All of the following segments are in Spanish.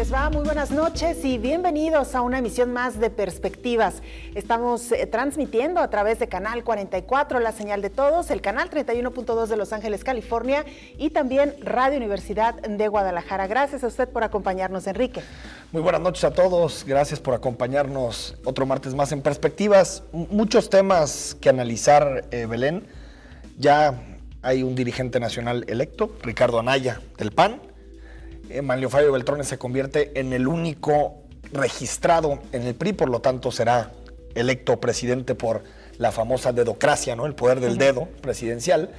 les va? Muy buenas noches y bienvenidos a una emisión más de Perspectivas. Estamos transmitiendo a través de Canal 44, la señal de todos, el canal 31.2 de Los Ángeles, California, y también Radio Universidad de Guadalajara. Gracias a usted por acompañarnos, Enrique. Muy buenas noches a todos, gracias por acompañarnos otro martes más en Perspectivas. Muchos temas que analizar, Belén. Ya hay un dirigente nacional electo, Ricardo Anaya, del PAN. Manlio Fabio Beltrones se convierte en el único registrado en el PRI, por lo tanto será electo presidente por la famosa dedocracia, ¿no? El poder del dedo presidencial.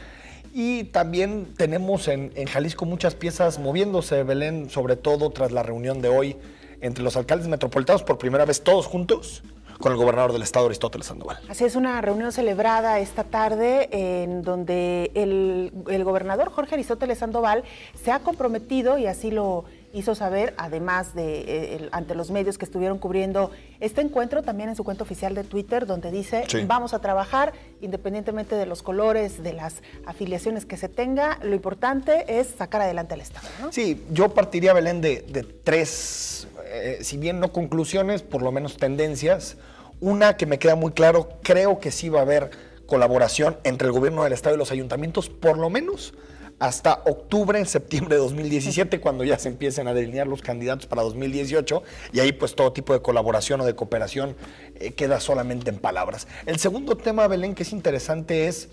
Y también tenemos en Jalisco muchas piezas moviéndose, Belén, sobre todo tras la reunión de hoy entre los alcaldes metropolitanos, por primera vez todos juntos, con el gobernador del estado, Aristóteles Sandoval. Así es, una reunión celebrada esta tarde en donde el gobernador Jorge Aristóteles Sandoval se ha comprometido, y así lo hizo saber, además de ante los medios que estuvieron cubriendo este encuentro, también en su cuenta oficial de Twitter, donde dice, sí, vamos a trabajar independientemente de los colores, de las afiliaciones que se tenga, lo importante es sacar adelante al estado, ¿no? Sí, yo partiría, Belén, de tres, si bien no conclusiones, por lo menos tendencias. Una que me queda muy claro, creo que sí va a haber colaboración entre el gobierno del estado y los ayuntamientos, por lo menos hasta octubre, septiembre de 2017, cuando ya se empiecen a delinear los candidatos para 2018, y ahí pues todo tipo de colaboración o de cooperación queda solamente en palabras. El segundo tema, Belén, que es interesante, es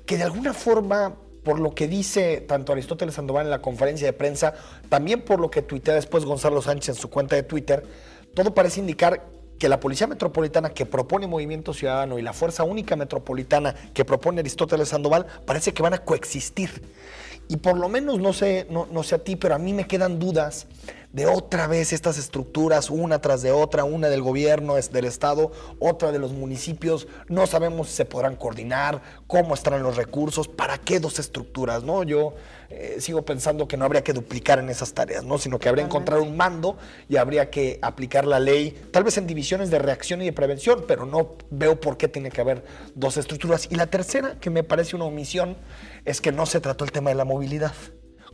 que de alguna forma, por lo que dice tanto Aristóteles Sandoval en la conferencia de prensa, también por lo que tuitea después Gonzalo Sánchez en su cuenta de Twitter, todo parece indicar que la Policía Metropolitana que propone Movimiento Ciudadano y la Fuerza Única Metropolitana que propone Aristóteles Sandoval parece que van a coexistir. Y por lo menos, no sé a ti, pero a mí me quedan dudas de otra vez estas estructuras, una tras de otra, una del gobierno, del estado, otra de los municipios. No sabemos si se podrán coordinar, cómo estarán los recursos, para qué dos estructuras, ¿no? Yo sigo pensando que no habría que duplicar en esas tareas, ¿no? Sino que habría que encontrar un mando y habría que aplicar la ley, tal vez en divisiones de reacción y de prevención, pero no veo por qué tiene que haber dos estructuras. Y la tercera, que me parece una omisión, es que no se trató el tema de la movilidad.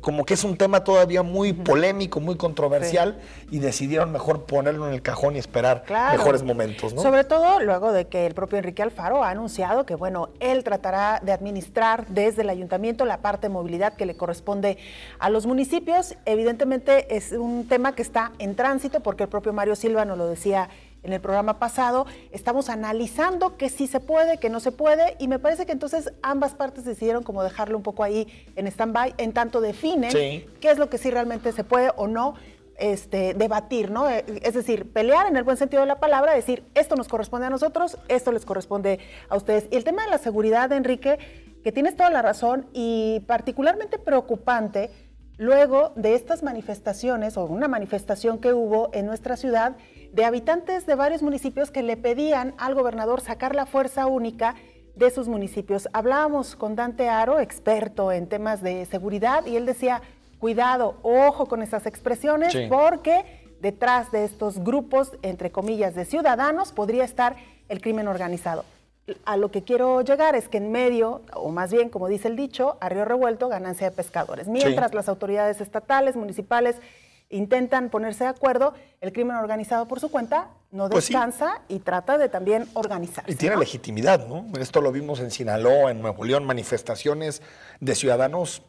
Como que es un tema todavía muy polémico, muy controversial, sí, y decidieron mejor ponerlo en el cajón y esperar mejores momentos, ¿no? Sobre todo luego de que el propio Enrique Alfaro ha anunciado que, bueno, él tratará de administrar desde el ayuntamiento la parte de movilidad que le corresponde a los municipios. Evidentemente es un tema que está en tránsito, porque el propio Mario Silva nos lo decía en el programa pasado. Estamos analizando que sí se puede, que no se puede, y me parece que entonces ambas partes decidieron como dejarlo un poco ahí en stand-by, en tanto definen qué es lo que sí realmente se puede o no debatir, ¿no? Es decir, pelear en el buen sentido de la palabra, decir, esto nos corresponde a nosotros, esto les corresponde a ustedes. Y el tema de la seguridad, Enrique, que tienes toda la razón, y particularmente preocupante, luego de estas manifestaciones, o una manifestación que hubo en nuestra ciudad, de habitantes de varios municipios que le pedían al gobernador sacar la fuerza única de sus municipios. Hablábamos con Dante Aro, experto en temas de seguridad, y él decía, cuidado, ojo con esas expresiones, sí, porque detrás de estos grupos, entre comillas, de ciudadanos, podría estar el crimen organizado. A lo que quiero llegar es que en medio, o más bien, como dice el dicho, a río revuelto, ganancia de pescadores. Mientras sí, las autoridades estatales, municipales, intentan ponerse de acuerdo, el crimen organizado por su cuenta no descansa, sí, y trata de también organizarse. Y tiene, ¿no?, legitimidad, ¿no? Esto lo vimos en Sinaloa, en Nuevo León, manifestaciones de ciudadanos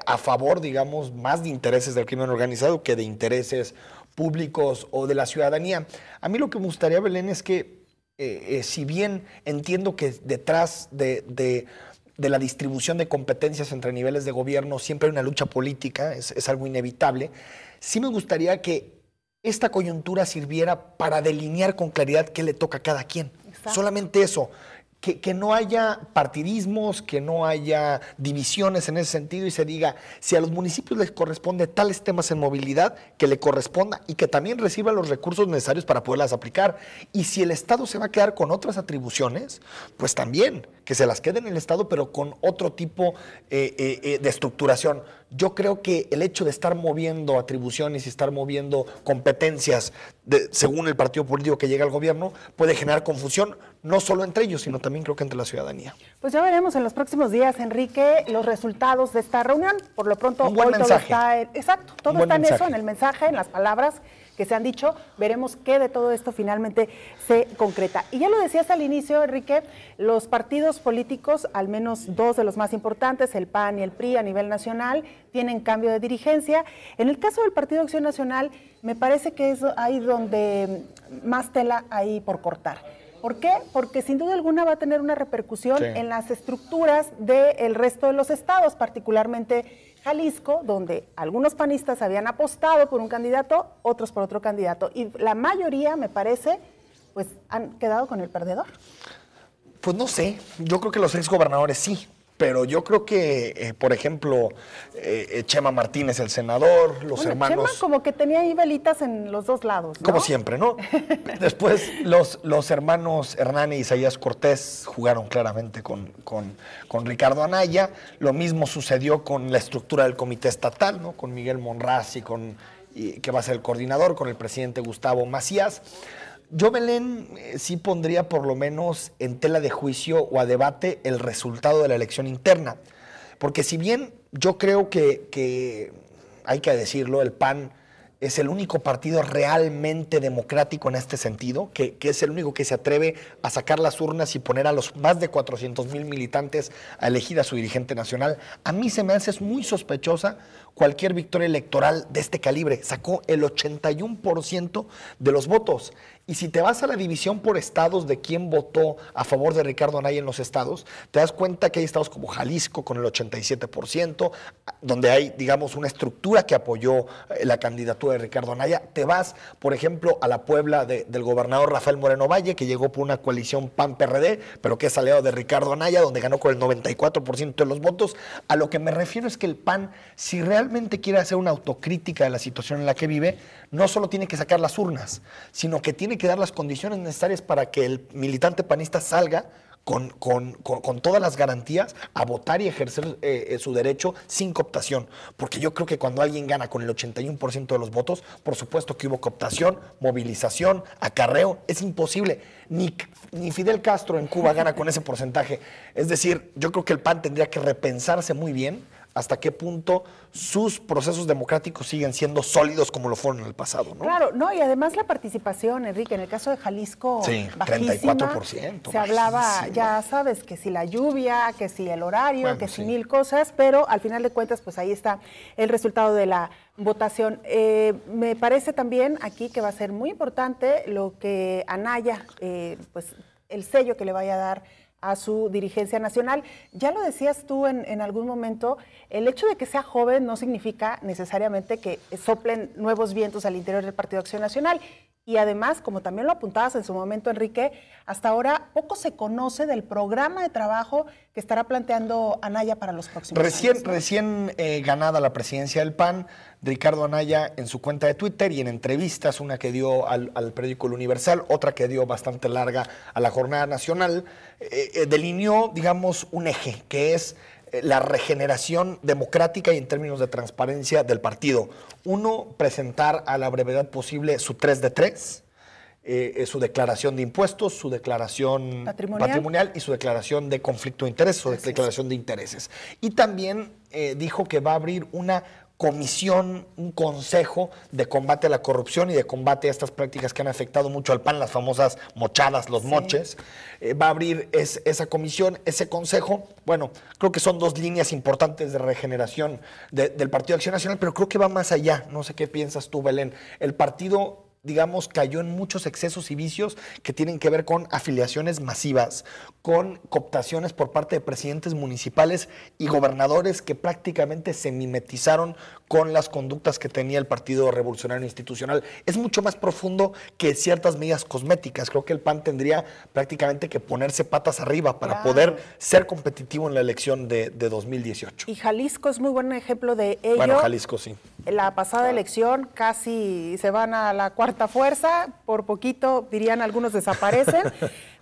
a favor, digamos, más de intereses del crimen organizado que de intereses públicos o de la ciudadanía. A mí lo que me gustaría, Belén, es que si bien entiendo que detrás de la distribución de competencias entre niveles de gobierno siempre hay una lucha política, es algo inevitable, sí me gustaría que esta coyuntura sirviera para delinear con claridad qué le toca a cada quien. Exacto. Solamente eso. Que no haya partidismos, que no haya divisiones en ese sentido, y se diga, si a los municipios les corresponde tales temas en movilidad, que le corresponda y que también reciba los recursos necesarios para poderlas aplicar. Y si el Estado se va a quedar con otras atribuciones, pues también, que se las quede en el Estado, pero con otro tipo de estructuración. yo creo que el hecho de estar moviendo atribuciones y estar moviendo competencias según el partido político que llega al gobierno puede generar confusión, no solo entre ellos, sino también creo que entre la ciudadanía. Pues ya veremos en los próximos días, Enrique, los resultados de esta reunión. Por lo pronto, un buen hoy mensaje. todo está exacto, todo está en eso, en el mensaje, en las palabras que se han dicho. Veremos qué de todo esto finalmente se concreta. Y ya lo decías al inicio, Enrique, los partidos políticos, al menos dos de los más importantes, el PAN y el PRI a nivel nacional, tienen cambio de dirigencia. En el caso del Partido Acción Nacional, me parece que es ahí donde más tela hay por cortar. ¿Por qué? Porque sin duda alguna va a tener una repercusión en las estructuras del resto de los estados, particularmente Jalisco, donde algunos panistas habían apostado por un candidato, otros por otro candidato. Y la mayoría, me parece, pues han quedado con el perdedor. Pues no sé, yo creo que los exgobernadores sí. Pero yo creo que, por ejemplo, Chema Martínez, el senador, los hermanos... Chema como que tenía ahí velitas en los dos lados, ¿no? Como siempre, ¿no? Después los hermanos Hernán e Isaías Cortés jugaron claramente con Ricardo Anaya. Lo mismo sucedió con la estructura del comité estatal, ¿no? Con Miguel Monraz que va a ser el coordinador, con el presidente Gustavo Macías. Yo, Belén, sí pondría por lo menos en tela de juicio o a debate el resultado de la elección interna. Porque si bien yo creo que hay que decirlo, el PAN es el único partido realmente democrático en este sentido, que es el único que se atreve a sacar las urnas y poner a los más de 400,000 militantes a elegir a su dirigente nacional. A mí se me hace muy sospechosa cualquier victoria electoral de este calibre. Sacó el 81% de los votos. Y si te vas a la división por estados de quién votó a favor de Ricardo Anaya en los estados, te das cuenta que hay estados como Jalisco con el 87%, donde hay, digamos, una estructura que apoyó la candidatura de Ricardo Anaya. Te vas, por ejemplo, a la Puebla del gobernador Rafael Moreno Valle, que llegó por una coalición PAN-PRD, pero que es aliado de Ricardo Anaya, donde ganó con el 94% de los votos. A lo que me refiero es que el PAN, si realmente quiere hacer una autocrítica de la situación en la que vive, no solo tiene que sacar las urnas, sino que tiene que dar las condiciones necesarias para que el militante panista salga con todas las garantías a votar y ejercer su derecho sin cooptación. Porque yo creo que cuando alguien gana con el 81% de los votos, por supuesto que hubo cooptación, movilización, acarreo. Es imposible. Ni Fidel Castro en Cuba gana con ese porcentaje. Es decir, yo creo que el PAN tendría que repensarse muy bien hasta qué punto sus procesos democráticos siguen siendo sólidos como lo fueron en el pasado, ¿no? Claro, no, y además la participación, Enrique, en el caso de Jalisco, sí, bajísima, 34%. Se hablaba, bajísima. ya sabes, que si la lluvia, que si el horario, bueno, que si sí. mil cosas, pero al final de cuentas, pues ahí está el resultado de la votación. Me parece también aquí que va a ser muy importante lo que Anaya, pues el sello que le vaya a dar a su dirigencia nacional. Ya lo decías tú en algún momento, el hecho de que sea joven no significa necesariamente que soplen nuevos vientos al interior del Partido Acción Nacional. Y además, como también lo apuntabas en su momento, Enrique, hasta ahora poco se conoce del programa de trabajo que estará planteando Anaya para los próximos años, ¿no? Recién ganada la presidencia del PAN, Ricardo Anaya en su cuenta de Twitter y en entrevistas, una que dio al periódico El Universal, otra que dio bastante larga a la Jornada Nacional, delineó, digamos, un eje, que es la regeneración democrática y en términos de transparencia del partido. Uno, presentar a la brevedad posible su 3 de 3, su declaración de impuestos, su declaración patrimonial y su declaración de conflicto de intereses o declaración de intereses. Y también dijo que va a abrir una comisión, un consejo de combate a la corrupción y de combate a estas prácticas que han afectado mucho al PAN, las famosas mochadas, los moches. Va a abrir esa comisión, ese consejo. Bueno, creo que son dos líneas importantes de regeneración del Partido Acción Nacional, pero creo que va más allá. No sé qué piensas tú, Belén. El partido, digamos, cayó en muchos excesos y vicios que tienen que ver con afiliaciones masivas, con cooptaciones por parte de presidentes municipales y gobernadores que prácticamente se mimetizaron con las conductas que tenía el Partido Revolucionario Institucional. Es mucho más profundo que ciertas medidas cosméticas. Creo que el PAN tendría prácticamente que ponerse patas arriba para poder ser competitivo en la elección de 2018. Y Jalisco es muy buen ejemplo de ello. Bueno, Jalisco sí. La pasada elección casi se van a la cuarta fuerza, por poquito dirían algunos desaparecen,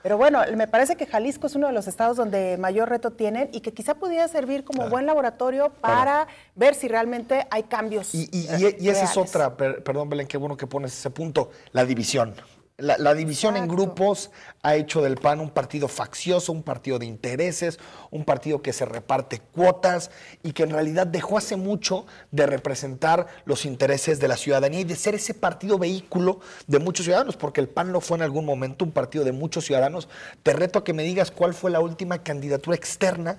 Pero bueno, me parece que Jalisco es uno de los estados donde mayor reto tienen y que quizá pudiera servir como buen laboratorio para ver si realmente hay cambios. Y esa es otra, perdón Belén, qué bueno que pones ese punto, la división. La división en grupos ha hecho del PAN un partido faccioso, un partido de intereses, un partido que se reparte cuotas y que en realidad dejó hace mucho de representar los intereses de la ciudadanía y de ser ese partido vehículo de muchos ciudadanos, porque el PAN lo fue en algún momento un partido de muchos ciudadanos. Te reto a que me digas cuál fue la última candidatura externa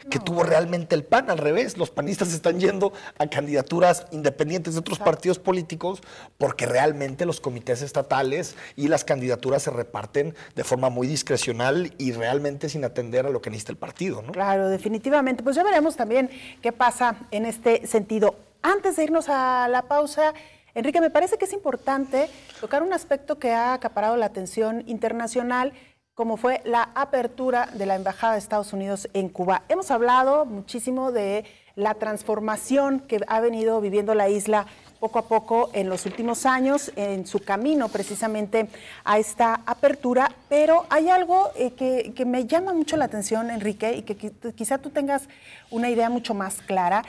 que tuvo realmente el PAN. Al revés, los panistas están yendo a candidaturas independientes de otros partidos políticos porque realmente los comités estatales y las candidaturas se reparten de forma muy discrecional y realmente sin atender a lo que necesita el partido, ¿no? Claro, definitivamente. Pues ya veremos también qué pasa en este sentido. Antes de irnos a la pausa, Enrique, me parece que es importante tocar un aspecto que ha acaparado la atención internacional, como fue la apertura de la Embajada de Estados Unidos en Cuba. Hemos hablado muchísimo de la transformación que ha venido viviendo la isla poco a poco en los últimos años, en su camino precisamente a esta apertura, pero hay algo que me llama mucho la atención, Enrique, y que quizá tú tengas una idea mucho más clara.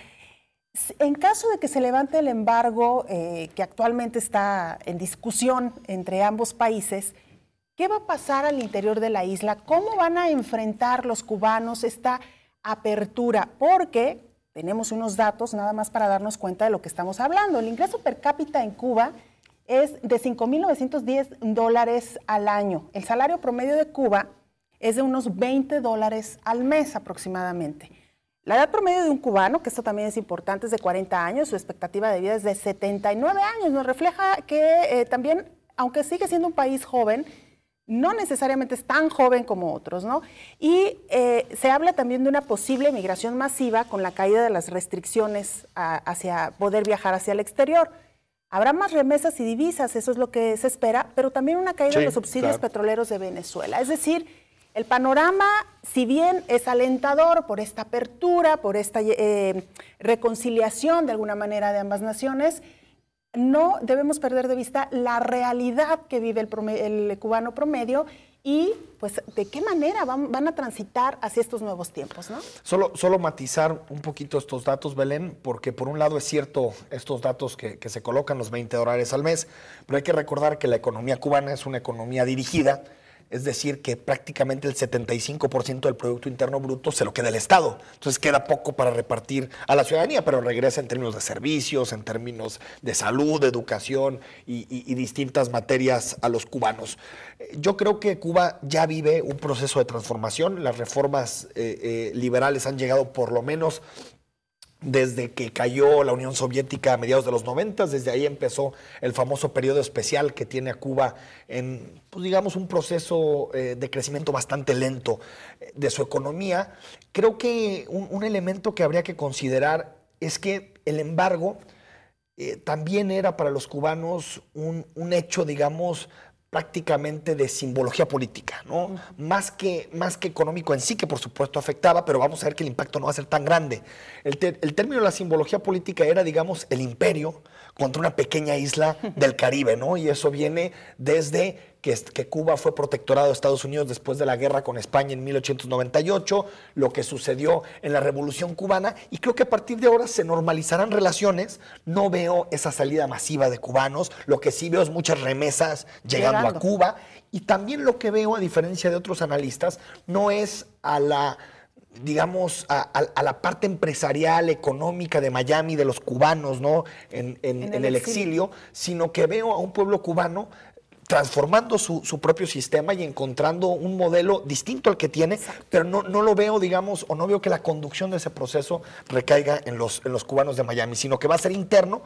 En caso de que se levante el embargo que actualmente está en discusión entre ambos países, ¿qué va a pasar al interior de la isla? ¿Cómo van a enfrentar los cubanos esta apertura? Porque tenemos unos datos nada más para darnos cuenta de lo que estamos hablando. El ingreso per cápita en Cuba es de $5,910 al año. El salario promedio de Cuba es de unos $20 al mes aproximadamente. La edad promedio de un cubano, que esto también es importante, es de 40 años. Su expectativa de vida es de 79 años. Nos refleja que también, aunque sigue siendo un país joven, no necesariamente es tan joven como otros, ¿no? Y se habla también de una posible migración masiva con la caída de las restricciones hacia poder viajar hacia el exterior. Habrá más remesas y divisas, eso es lo que se espera, pero también una caída de los subsidios petroleros de Venezuela. Es decir, el panorama, si bien es alentador por esta apertura, por esta reconciliación de alguna manera de ambas naciones, no debemos perder de vista la realidad que vive el cubano promedio y pues de qué manera van a transitar hacia estos nuevos tiempos, ¿no? Solo matizar un poquito estos datos, Belén, porque por un lado es cierto estos datos que se colocan, los $20 al mes, pero hay que recordar que la economía cubana es una economía dirigida, es decir, que prácticamente el 75% del Producto Interno Bruto se lo queda el Estado. Entonces queda poco para repartir a la ciudadanía, pero regresa en términos de servicios, en términos de salud, de educación y distintas materias a los cubanos. Yo creo que Cuba ya vive un proceso de transformación. Las reformas liberales han llegado por lo menos desde que cayó la Unión Soviética a mediados de los 90, desde ahí empezó el famoso periodo especial que tiene a Cuba en, pues digamos, un proceso de crecimiento bastante lento de su economía. Creo que un elemento que habría que considerar es que el embargo también era para los cubanos un hecho, digamos, prácticamente de simbología política, ¿no? Más que económico en sí, que por supuesto afectaba, pero vamos a ver que el impacto no va a ser tan grande. El término de la simbología política era, digamos, el imperio contra una pequeña isla del Caribe, ¿no? Y eso viene desde que Cuba fue protectorado de Estados Unidos después de la guerra con España en 1898, lo que sucedió en la Revolución Cubana, y creo que a partir de ahora se normalizarán relaciones. No veo esa salida masiva de cubanos, lo que sí veo es muchas remesas llegando a Cuba, y también lo que veo, a diferencia de otros analistas, no es a la, digamos, a la parte empresarial, económica de Miami, de los cubanos, ¿no? en el exilio, sino que veo a un pueblo cubano transformando su propio sistema y encontrando un modelo distinto al que tiene, pero no lo veo, digamos, o no veo que la conducción de ese proceso recaiga en los cubanos de Miami, sino que va a ser interno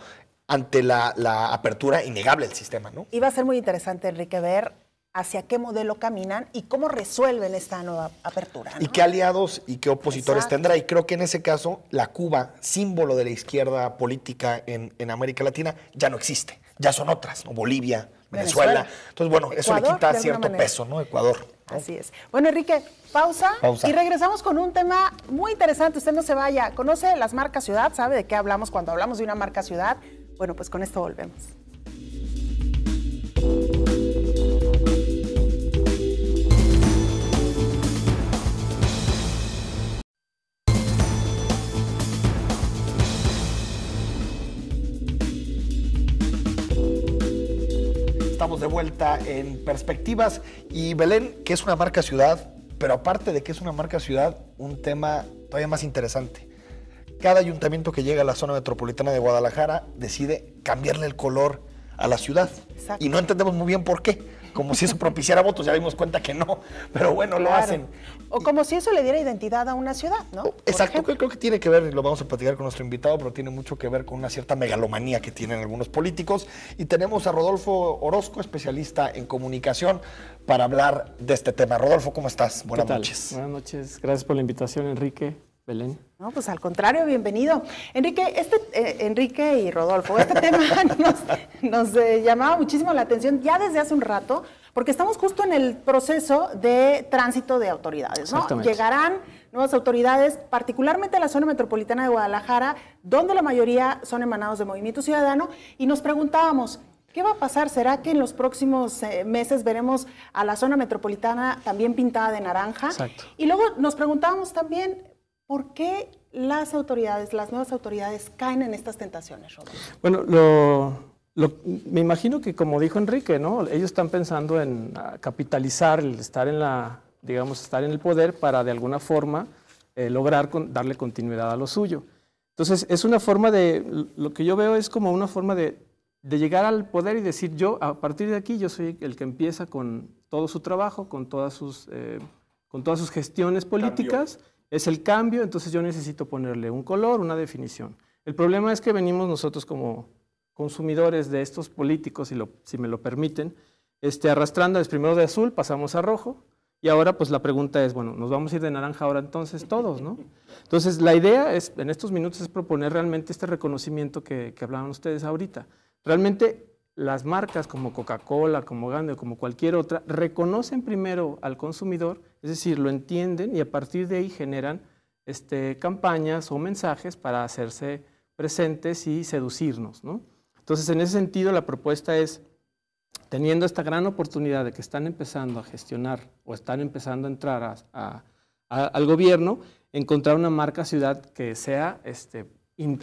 ante la apertura innegable del sistema, ¿no? Y va a ser muy interesante, Enrique, ver hacia qué modelo caminan y cómo resuelven esta nueva apertura, ¿no? Y qué aliados y qué opositores tendrá. Y creo que en ese caso la Cuba, símbolo de la izquierda política en América Latina, ya no existe. Ya son otras, ¿no? Bolivia, Venezuela. Entonces, bueno, eso le quita cierto peso, ¿no? Ecuador, ¿no? Así es. Bueno, Enrique, pausa y regresamos con un tema muy interesante. Usted no se vaya. ¿Conoce las marcas ciudad? ¿Sabe de qué hablamos cuando hablamos de una marca ciudad? Bueno, pues con esto volvemos. estamos de vuelta en Perspectivas. Y Belén, que es una marca ciudad, pero aparte de que es una marca ciudad, un tema todavía más interesante. Cada ayuntamiento que llega a la zona metropolitana de Guadalajara decide cambiarle el color a la ciudad. Exacto. Y no entendemos muy bien por qué. Como si eso propiciara votos, ya dimos cuenta que no, pero bueno, claro, lo hacen. O como si eso le diera identidad a una ciudad, ¿no? Exacto, creo que tiene que ver, y lo vamos a platicar con nuestro invitado, pero tiene mucho que ver con una cierta megalomanía que tienen algunos políticos. Y tenemos a Rodolfo Orozco, especialista en comunicación, para hablar de este tema. Rodolfo, ¿cómo estás? Buenas noches. Buenas noches, gracias por la invitación, Enrique, Belén. No, pues al contrario, bienvenido. Enrique y Rodolfo, este tema nos llamaba muchísimo la atención ya desde hace un rato, porque estamos justo en el proceso de tránsito de autoridades, ¿no? Llegarán nuevas autoridades, particularmente a la zona metropolitana de Guadalajara, donde la mayoría son emanados de Movimiento Ciudadano, y nos preguntábamos, ¿qué va a pasar? ¿Será que en los próximos meses veremos a la zona metropolitana también pintada de naranja? Exacto. Y luego nos preguntábamos también, ¿por qué las nuevas autoridades caen en estas tentaciones, Rodolfo? Bueno, me imagino que, como dijo Enrique, ¿no? Ellos están pensando en capitalizar el estar estar en el poder para de alguna forma lograr darle continuidad a lo suyo. Entonces, es una forma lo que yo veo es como una forma de llegar al poder y decir, yo, a partir de aquí, yo soy el que empieza con todo su trabajo, con todas sus gestiones políticas. Cambio. Es el cambio, entonces yo necesito ponerle un color, una definición. El problema es que venimos nosotros como consumidores de estos políticos, si me lo permiten, arrastrando primero de azul, pasamos a rojo, y ahora pues la pregunta es, bueno, ¿nos vamos a ir de naranja ahora entonces todos, no? Entonces la idea es, en estos minutos, es proponer realmente este reconocimiento que hablaban ustedes ahorita. Realmente las marcas como Coca-Cola, como Gandhi, como cualquier otra, reconocen primero al consumidor, es decir, lo entienden y a partir de ahí generan campañas o mensajes para hacerse presentes y seducirnos, ¿no? Entonces, en ese sentido, la propuesta es, teniendo esta gran oportunidad de que están empezando a gestionar o están empezando a entrar al gobierno, encontrar una marca ciudad que sea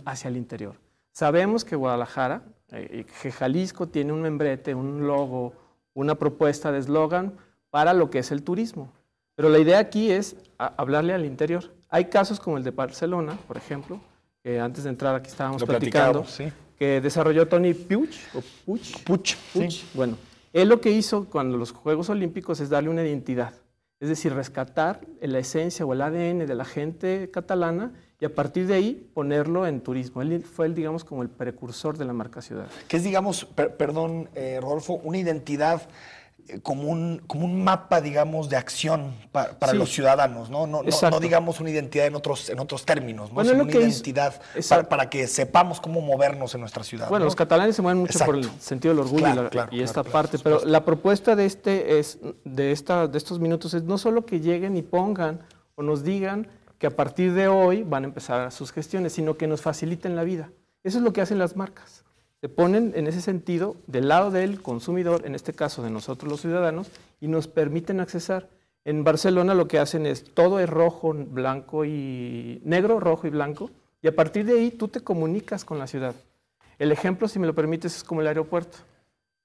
hacia el interior. Sabemos que Guadalajara, que Jalisco tiene un membrete, un logo, una propuesta de eslogan para lo que es el turismo. Pero la idea aquí es hablarle al interior. Hay casos como el de Barcelona, por ejemplo, que antes de entrar aquí estábamos platicando, sí, que desarrolló Tony Puig. Sí. Bueno, él lo que hizo cuando los Juegos Olímpicos es darle una identidad, es decir, rescatar la esencia o el ADN de la gente catalana y a partir de ahí ponerlo en turismo. Él fue, digamos, como el precursor de la marca ciudad. Que es, digamos, perdón, Rodolfo, una identidad como un mapa, digamos, de acción para sí, los ciudadanos, ¿no? No digamos una identidad en otros términos, ¿no? Bueno, sino una identidad para que sepamos cómo movernos en nuestra ciudad. Bueno, ¿no? Los catalanes se mueven mucho por el sentido del orgullo y esta parte, pero la propuesta de estos minutos es no solo que lleguen y pongan o nos digan que a partir de hoy van a empezar sus gestiones, sino que nos faciliten la vida. Eso es lo que hacen las marcas. Se ponen en ese sentido del lado del consumidor, en este caso de nosotros los ciudadanos, y nos permiten accesar. En Barcelona lo que hacen es todo es rojo, blanco y negro, rojo y blanco, y a partir de ahí tú te comunicas con la ciudad. El ejemplo, si me lo permites, es como el aeropuerto.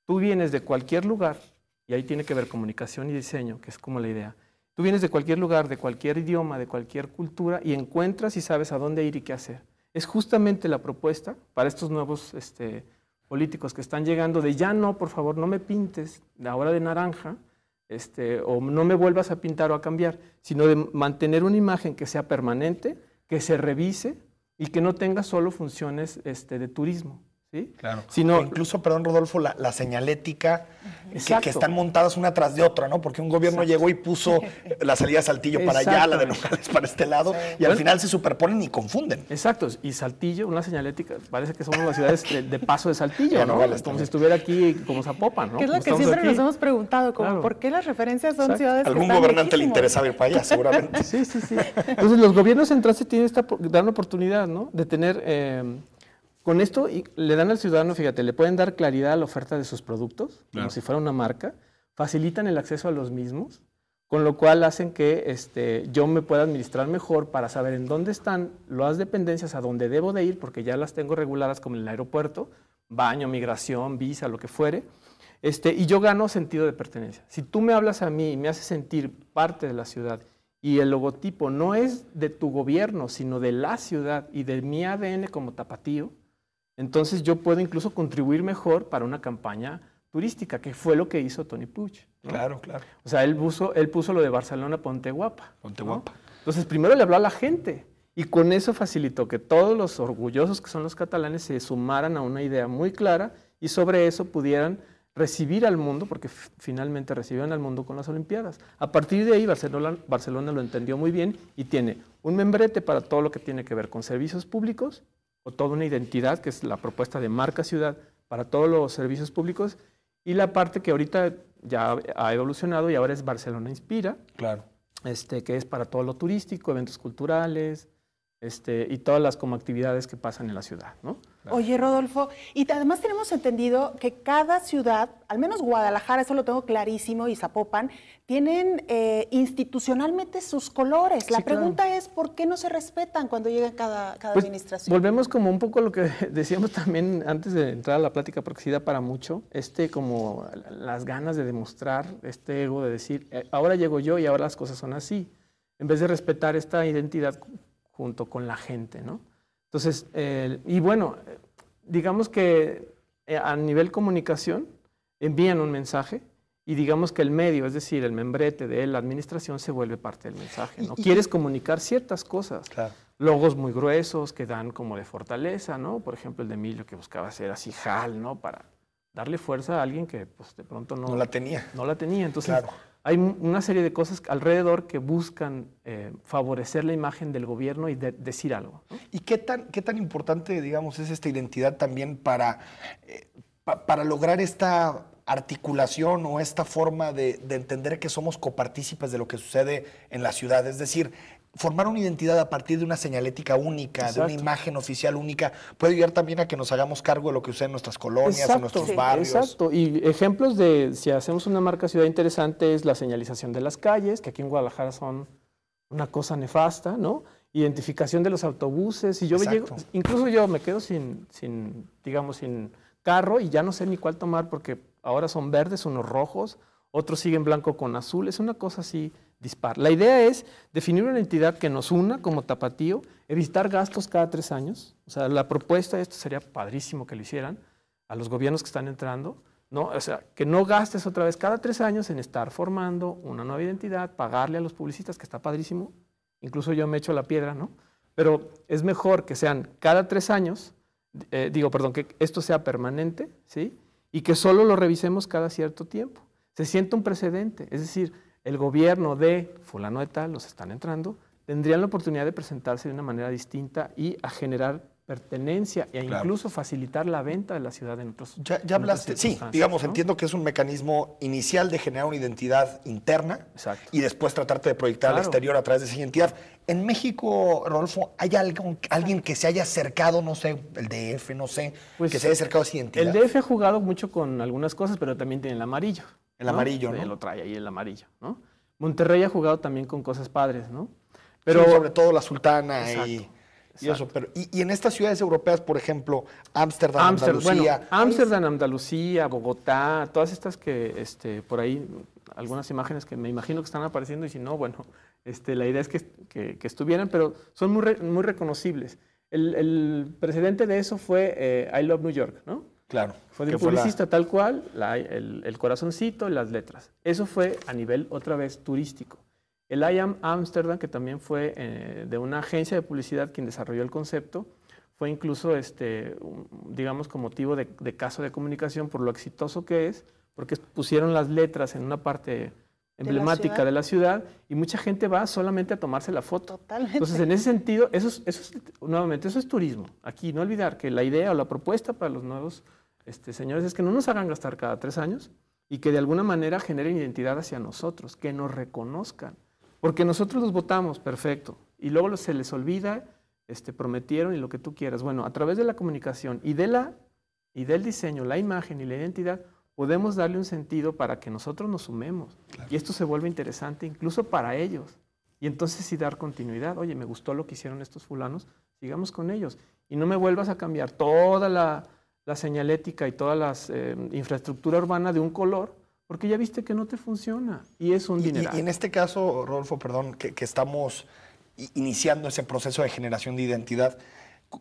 Tú vienes de cualquier lugar, y ahí tiene que ver comunicación y diseño, que es como la idea. Tú vienes de cualquier lugar, de cualquier idioma, de cualquier cultura, y encuentras y sabes a dónde ir y qué hacer. Es justamente la propuesta para estos nuevos políticos que están llegando de ya no, por favor, no me pintes ahora de naranja, o no me vuelvas a pintar o a cambiar, sino de mantener una imagen que sea permanente, que se revise y que no tenga solo funciones de turismo. ¿Sí? Claro. Sino, incluso, perdón, Rodolfo, la señalética que están montadas una tras de otra, ¿no? Porque un gobierno llegó y puso la salida de Saltillo para allá, la de Nogales para este lado, y al final se superponen y confunden. Exacto, y Saltillo, una señalética, parece que somos las ciudades de paso de Saltillo, ¿no? Como si estuviera aquí como Zapopan, ¿no? Que es lo que siempre nos hemos preguntado, como ¿por qué las referencias son ciudades algún que gobernante le interesaba ir para allá, seguramente. Sí. Entonces, los gobiernos centrales tienen dan la oportunidad, ¿no? De tener... Con esto le dan al ciudadano, fíjate, le pueden dar claridad a la oferta de sus productos, como si fuera una marca, facilitan el acceso a los mismos, con lo cual hacen que yo me pueda administrar mejor para saber en dónde están las dependencias, a dónde debo de ir, porque ya las tengo reguladas como en el aeropuerto, baño, migración, visa, lo que fuere, Y yo gano sentido de pertenencia. Si tú me hablas a mí y me haces sentir parte de la ciudad y el logotipo no es de tu gobierno, sino de la ciudad y de mi ADN como tapatío, entonces yo puedo incluso contribuir mejor para una campaña turística, que fue lo que hizo Tony Puig, ¿no? Claro, claro. O sea, él puso lo de Barcelona Ponte Guapa. Ponte ¿no? guapa. Entonces, primero le habló a la gente y con eso facilitó que todos los orgullosos que son los catalanes se sumaran a una idea muy clara y sobre eso pudieran recibir al mundo, porque finalmente recibieron al mundo con las Olimpiadas. A partir de ahí, Barcelona lo entendió muy bien y tiene un membrete para todo lo que tiene que ver con servicios públicos, o toda una identidad, que es la propuesta de marca ciudad para todos los servicios públicos, y la parte que ahorita ya ha evolucionado y ahora es Barcelona Inspira, Claro. que es para todo lo turístico, eventos culturales, y todas las como actividades que pasan en la ciudad, ¿no? Oye, Rodolfo, y además tenemos entendido que cada ciudad, al menos Guadalajara, eso lo tengo clarísimo, y Zapopan, tienen institucionalmente sus colores. La pregunta es, ¿por qué no se respetan cuando llega cada Pues, administración? volvemos como un poco a lo que decíamos también antes de entrar a la plática, porque sí da para mucho, como las ganas de demostrar este ego de decir, ahora llego yo y ahora las cosas son así, en vez de respetar esta identidad junto con la gente, ¿no? Entonces, y bueno, digamos que a nivel comunicación envían un mensaje y digamos que el medio, es decir, el membrete de la administración se vuelve parte del mensaje, ¿no? Quieres comunicar ciertas cosas, Claro. logos muy gruesos que dan como de fortaleza, ¿no? Por ejemplo, el de Emilio que buscaba hacer así JAL, ¿no? Para darle fuerza a alguien que pues, de pronto No la tenía. no la tenía. Entonces, Claro. hay una serie de cosas alrededor que buscan favorecer la imagen del gobierno y decir algo, ¿no? ¿Y qué tan importante, digamos, es esta identidad también para lograr esta articulación o esta forma de entender que somos copartícipes de lo que sucede en la ciudad? Es decir, formar una identidad a partir de una señalética única, Exacto. de una imagen oficial única, puede ayudar también a que nos hagamos cargo de lo que sucede en nuestras colonias, Exacto, en nuestros sí. barrios. Exacto. Y ejemplos de, si hacemos una marca ciudad interesante, es la señalización de las calles, que aquí en Guadalajara son una cosa nefasta, ¿no? Identificación de los autobuses. Y yo Exacto. incluso yo me quedo sin carro y ya no sé ni cuál tomar porque ahora son verdes, unos rojos, otros siguen blanco con azul. Es una cosa así dispar. La idea es definir una entidad que nos una como tapatío, evitar gastos cada 3 años. O sea, la propuesta, esto sería padrísimo que lo hicieran a los gobiernos que están entrando, ¿no? O sea, que no gastes otra vez cada 3 años en estar formando una nueva identidad, pagarle a los publicistas, que está padrísimo. Incluso yo me echo la piedra, ¿no? Pero es mejor que sean cada 3 años, que esto sea permanente, ¿sí? Y que solo lo revisemos cada cierto tiempo. Se siente un precedente, es decir, el gobierno de fulano de tal, los están entrando, tendrían la oportunidad de presentarse de una manera distinta y a generar pertenencia e Claro. incluso facilitar la venta de la ciudad en otros. Ya en otras hablaste, sí, circunstancias, digamos, ¿no? entiendo que es un mecanismo inicial de generar una identidad interna Exacto. y después tratarte de proyectar al Claro. exterior a través de esa identidad. En México, Rodolfo, ¿hay alguien que se haya acercado, no sé, el DF, no sé, Pues, que se haya acercado a esa identidad? El DF ha jugado mucho con algunas cosas, pero también tiene el amarillo. El amarillo, ¿no? Él lo trae ahí el amarillo, ¿no? Monterrey ha jugado también con cosas padres, ¿no? Pero sobre todo la Sultana Exacto, y exacto. eso. Pero, y en estas ciudades europeas, por ejemplo, Ámsterdam, Andalucía. Ámsterdam, Andalucía, Bogotá, todas estas que por ahí, algunas imágenes que me imagino que están apareciendo y si no, bueno, la idea es que estuvieran, pero son muy reconocibles. El precedente de eso fue I Love New York, ¿no? Claro. Fue de un publicista tal cual, el corazoncito y las letras. Eso fue a nivel, otra vez, turístico. El I Am Amsterdam, que también fue de una agencia de publicidad quien desarrolló el concepto, fue incluso, digamos, con motivo de caso de comunicación por lo exitoso que es, porque pusieron las letras en una parte emblemática de la ciudad y mucha gente va solamente a tomarse la foto. Totalmente. Entonces, en ese sentido, nuevamente, eso es turismo. Aquí, no olvidar que la idea o la propuesta para los nuevos señores es que no nos hagan gastar cada 3 años y que de alguna manera generen identidad hacia nosotros, que nos reconozcan. Porque nosotros los votamos, perfecto, y luego se les olvida, prometieron y lo que tú quieras. Bueno, a través de la comunicación y del diseño, la imagen y la identidad, podemos darle un sentido para que nosotros nos sumemos. Claro. Y esto se vuelve interesante incluso para ellos. Y entonces sí dar continuidad. Oye, me gustó lo que hicieron estos fulanos, sigamos con ellos. Y no me vuelvas a cambiar toda la señalética y toda la infraestructura urbana de un color, porque ya viste que no te funciona y es un dineral. Y en este caso, Rodolfo, perdón, que estamos iniciando ese proceso de generación de identidad,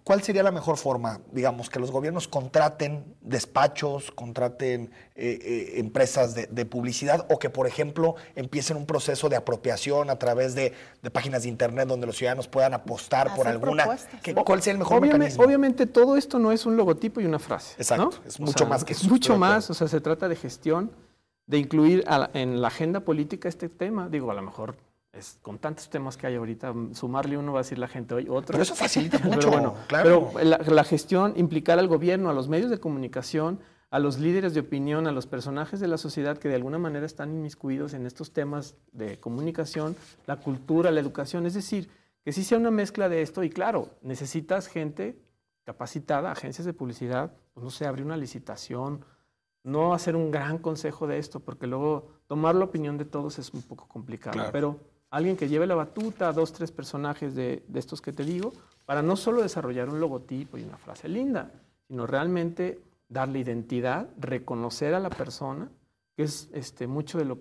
¿cuál sería la mejor forma? Digamos, que los gobiernos contraten despachos, contraten empresas de publicidad, o que, por ejemplo, empiecen un proceso de apropiación a través de páginas de internet donde los ciudadanos puedan apostar por alguna. ¿Cuál sería el mejor mecanismo? Obviamente todo esto no es un logotipo y una frase. Exacto, ¿no? es mucho más que eso. Es mucho más, o sea, se trata de gestión, de incluir en la agenda política este tema. Digo, a lo mejor con tantos temas que hay ahorita, sumarle uno va a decir la gente, oye, otro. Pero eso facilita mucho, pero bueno, claro. Pero la gestión, implicar al gobierno, a los medios de comunicación, a los líderes de opinión, a los personajes de la sociedad que de alguna manera están inmiscuidos en estos temas de comunicación, la cultura, la educación, es decir, que sí sea una mezcla de esto y claro, necesitas gente capacitada, agencias de publicidad, pues no sé, abrir una licitación, no hacer un gran consejo de esto, porque luego tomar la opinión de todos es un poco complicado, claro. Pero alguien que lleve la batuta, 2, 3 personajes de estos que te digo, para no solo desarrollar un logotipo y una frase linda, sino realmente darle identidad, reconocer a la persona, que es mucho de lo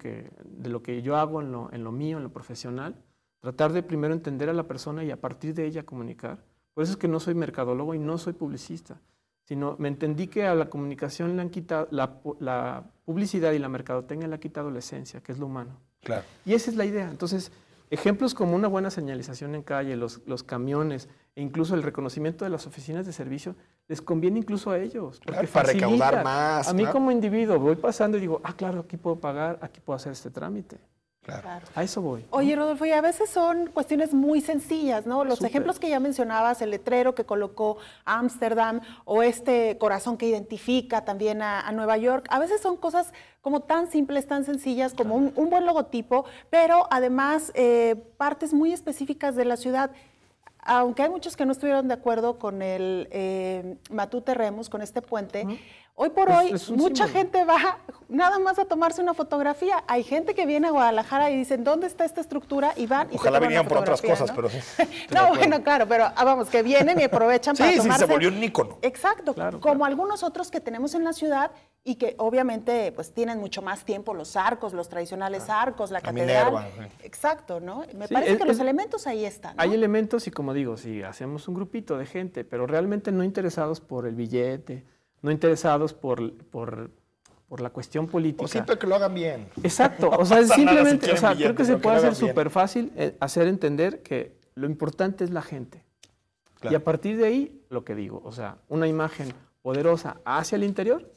que yo hago en lo mío, en lo profesional, tratar de primero entender a la persona y a partir de ella comunicar. Por eso es que no soy mercadólogo y no soy publicista, sino me entendí que a la comunicación le han quitado, la publicidad y la mercadotecnia le ha quitado la esencia, que es lo humano. Claro. Y esa es la idea. Entonces, ejemplos como una buena señalización en calle, los camiones, e incluso el reconocimiento de las oficinas de servicio, les conviene incluso a ellos. Porque para recaudar más. A mí como individuo voy pasando y digo, claro, aquí puedo pagar, aquí puedo hacer este trámite. Claro. A eso voy. Oye, Rodolfo, y a veces son cuestiones muy sencillas, ¿no? Los ejemplos que ya mencionabas, el letrero que colocó Ámsterdam o este corazón que identifica también a Nueva York, a veces son cosas como tan simples, tan sencillas como un buen logotipo, pero además partes muy específicas de la ciudad. Aunque hay muchos que no estuvieron de acuerdo con el Matute Remus, con este puente, hoy por hoy mucha gente va nada más a tomarse una fotografía. Hay gente que viene a Guadalajara y dicen, ¿dónde está esta estructura? Y van y ojalá se toman vinieran por otras cosas, ¿no? Pero no, bueno, claro, pero vamos, que vienen y aprovechan para tomarse. Sí, se volvió un ícono. Exacto, como algunos otros que tenemos en la ciudad y que obviamente pues tienen mucho más tiempo, los arcos, los tradicionales arcos, la catedral. Minerva, Exacto, ¿no? Me parece que los elementos ahí están, ¿no? Hay elementos y como digo, si hacemos un grupito de gente, pero realmente no interesados por el billete, no interesados por la cuestión política. O siempre que lo hagan bien. Exacto, o sea, simplemente, creo que se puede hacer súper fácil hacer entender que lo importante es la gente. Claro. Y a partir de ahí, lo que digo, o sea, una imagen poderosa hacia el interior,